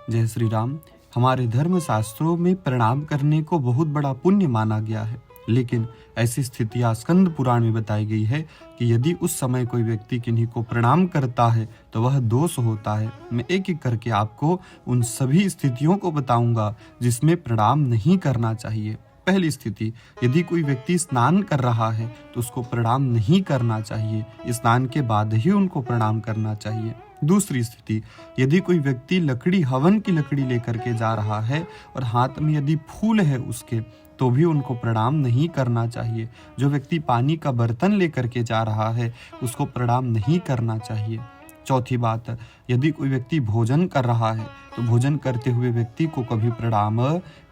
जय श्री राम। हमारे धर्म शास्त्रों में प्रणाम करने को बहुत बड़ा पुण्य माना गया है, लेकिन ऐसी स्थितियां स्कंद पुराण में बताई गई है कि यदि उस समय कोई व्यक्ति किन्हीं को प्रणाम करता है तो वह दोष होता है। मैं एक एक करके आपको उन सभी स्थितियों को बताऊंगा जिसमें प्रणाम नहीं करना चाहिए। पहली स्थिति, यदि कोई व्यक्ति स्नान कर रहा है तो उसको प्रणाम नहीं करना चाहिए, स्नान के बाद ही उनको प्रणाम करना चाहिए। दूसरी स्थिति, यदि कोई व्यक्ति लकड़ी, हवन की लकड़ी लेकर के जा रहा है और हाथ में यदि फूल है उसके, तो भी उनको प्रणाम नहीं करना चाहिए। जो व्यक्ति पानी का बर्तन लेकर के जा रहा है उसको प्रणाम नहीं करना चाहिए। चौथी बात, यदि कोई व्यक्ति भोजन कर रहा है तो भोजन करते हुए व्यक्ति को कभी प्रणाम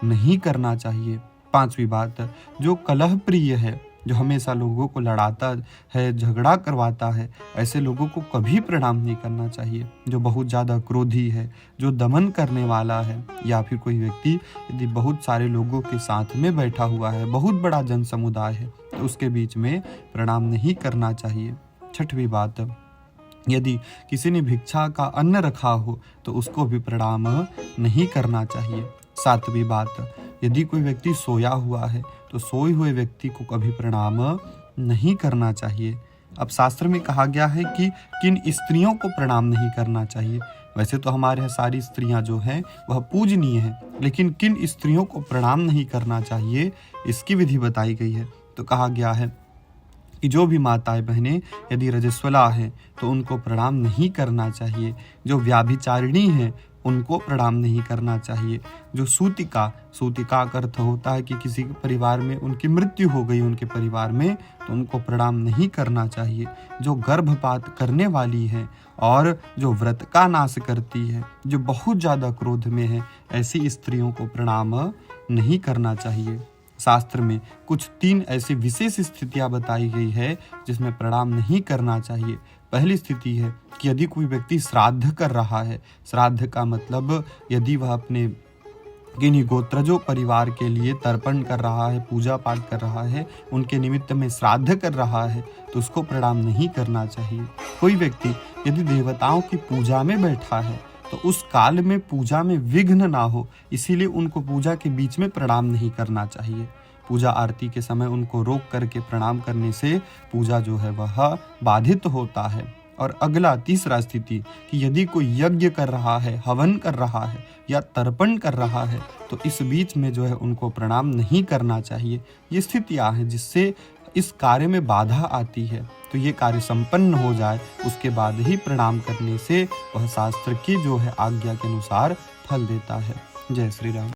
नहीं करना चाहिए। पांचवी बात, जो कलह प्रिय है, जो हमेशा लोगों को लड़ाता है, झगड़ा करवाता है, ऐसे लोगों को कभी प्रणाम नहीं करना चाहिए। जो बहुत ज़्यादा क्रोधी है, जो दमन करने वाला है, या फिर कोई व्यक्ति यदि बहुत सारे लोगों के साथ में बैठा हुआ है, बहुत बड़ा जन समुदाय है, तो उसके बीच में प्रणाम नहीं करना चाहिए। छठवीं बात, यदि किसी ने भिक्षा का अन्न रखा हो तो उसको भी प्रणाम नहीं करना चाहिए। सातवीं बात, यदि कोई व्यक्ति सोया हुआ है तो सोए हुए व्यक्ति को कभी प्रणाम नहीं करना चाहिए। अब शास्त्र में कहा गया है कि किन स्त्रियों को प्रणाम नहीं करना चाहिए। वैसे तो हमारे यहाँ सारी स्त्रियां जो हैं वह पूजनीय हैं, लेकिन किन स्त्रियों को प्रणाम नहीं करना चाहिए इसकी विधि बताई गई है। तो कहा गया है कि जो भी माताएं बहनें यदि रजस्वला हैं तो उनको प्रणाम नहीं करना चाहिए। जो व्याभिचारिणी हैं उनको प्रणाम नहीं करना चाहिए। जो सूतिका का अर्थ होता है कि किसी के परिवार में उनकी मृत्यु हो गई उनके परिवार में, तो उनको प्रणाम नहीं करना चाहिए। जो गर्भपात करने वाली है और जो व्रत का नाश करती है, जो बहुत ज़्यादा क्रोध में है, ऐसी स्त्रियों को प्रणाम नहीं करना चाहिए। शास्त्र में कुछ 3 ऐसी विशेष स्थितियां बताई गई है जिसमें प्रणाम नहीं करना चाहिए। पहली स्थिति है कि यदि कोई व्यक्ति श्राद्ध कर रहा है, श्राद्ध का मतलब यदि वह अपने किन्हीं गोत्रजों परिवार के लिए तर्पण कर रहा है, पूजा पाठ कर रहा है, उनके निमित्त में श्राद्ध कर रहा है, तो उसको प्रणाम नहीं करना चाहिए। कोई व्यक्ति यदि देवताओं की पूजा में बैठा है तो उस काल में पूजा में विघ्न ना हो, इसीलिए उनको पूजा के बीच में प्रणाम नहीं करना चाहिए। पूजा आरती के समय उनको रोक करके प्रणाम करने से पूजा जो है वह बाधित होता है। और अगला तीसरा स्थिति कि यदि कोई यज्ञ कर रहा है, हवन कर रहा है या तर्पण कर रहा है, तो इस बीच में जो है उनको प्रणाम नहीं करना चाहिए। ये स्थितियां हैं जिससे इस कार्य में बाधा आती है, तो ये कार्य संपन्न हो जाए उसके बाद ही प्रणाम करने से वह शास्त्र की जो है आज्ञा के अनुसार फल देता है। जय श्री राम।